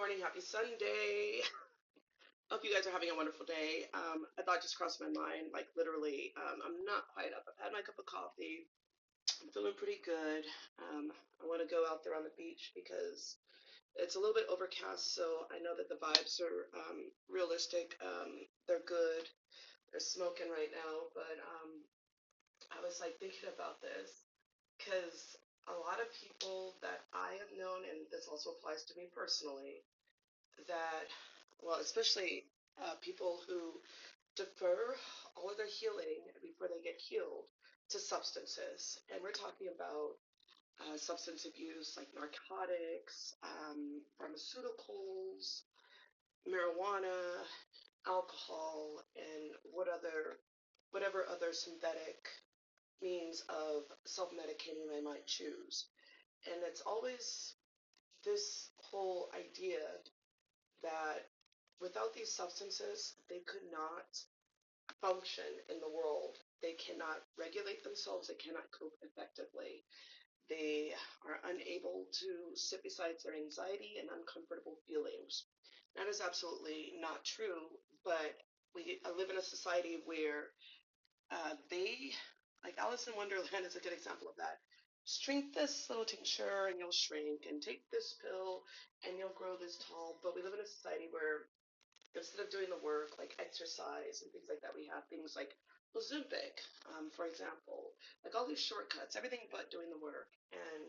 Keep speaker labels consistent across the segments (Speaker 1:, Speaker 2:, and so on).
Speaker 1: morning, happy Sunday. Hope you guys are having a wonderful day. A thought just crossed my mind, like literally. I'm not quite up. I've had my cup of coffee. I'm feeling pretty good. I want to go out there on the beach because it's a little bit overcast, so I know that the vibes are realistic. They're good. They're smoking right now, but I was like thinking about this because a lot of people that I have known, and this also applies to me personally, that, well, especially people who defer all of their healing before they get healed to substances. And we're talking about substance abuse like narcotics, pharmaceuticals, marijuana, alcohol, and whatever other synthetic means of self-medicating they might choose. And it's always this whole idea that without these substances, they could not function in the world. They cannot regulate themselves, they cannot cope effectively. They are unable to sit beside their anxiety and uncomfortable feelings. That is absolutely not true, but we live in a society where they, like Alice in Wonderland is a good example of that. Just drink this little tincture and you'll shrink, and take this pill and you'll grow this tall. But we live in a society where instead of doing the work like exercise and things like that, we have things like Ozempic, for example, like all these shortcuts, everything but doing the work. And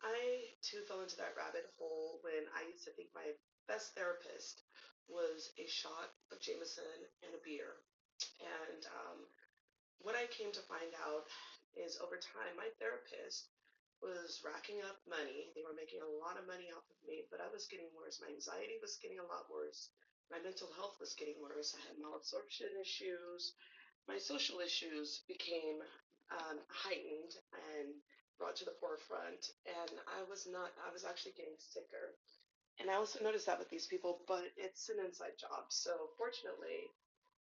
Speaker 1: I too fell into that rabbit hole when I used to think my best therapist was a shot of Jameson and a beer. And what I came to find out is over time, my therapist was racking up money. They were making a lot of money off of me, but I was getting worse. My anxiety was getting a lot worse. My mental health was getting worse. I had malabsorption issues. My social issues became heightened and brought to the forefront. And I was actually getting sicker. And I also noticed that with these people, but it's an inside job. So fortunately,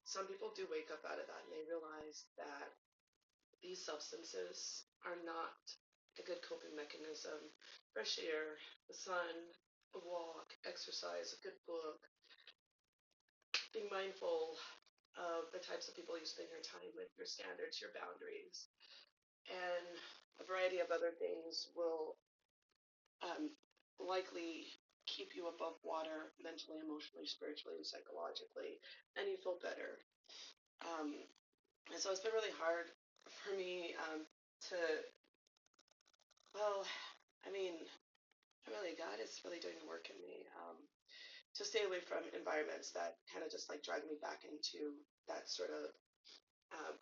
Speaker 1: some people do wake up out of that and they realize that these substances are not a good coping mechanism. Fresh air, the sun, a walk, exercise, a good book, being mindful of the types of people you spend your time with, your standards, your boundaries, and a variety of other things will um, likely keep you above water mentally, emotionally, spiritually, and psychologically, and you feel better. Um, and so it's been really hard for me to, well, I mean, really, God is really doing the work in me to stay away from environments that kind of just like drag me back into that sort of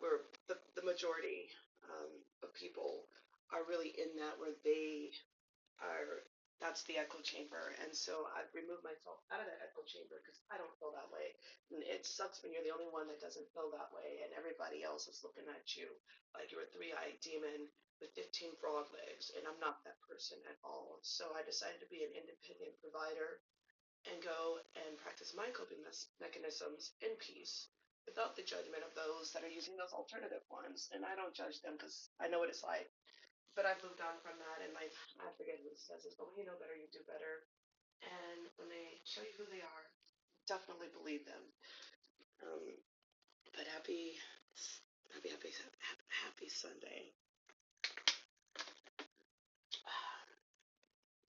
Speaker 1: where the majority of people are really in that, where they are, that's the echo chamber. And so I've removed myself out of that echo chamber because I don't feel that way. And it sucks when you're the only one that doesn't feel that way and everybody else is looking at you like you're a three-eyed demon with 15 frog legs. And I'm not that person at all. So I decided to be an independent provider and go and practice my coping mechanisms in peace without the judgment of those that are using those alternative ones. And I don't judge them because I know what it's like. But I've moved on from that, and like I forget who says this, but when you know better, you do better. And when they show you who they are, definitely believe them. Um, but happy Sunday.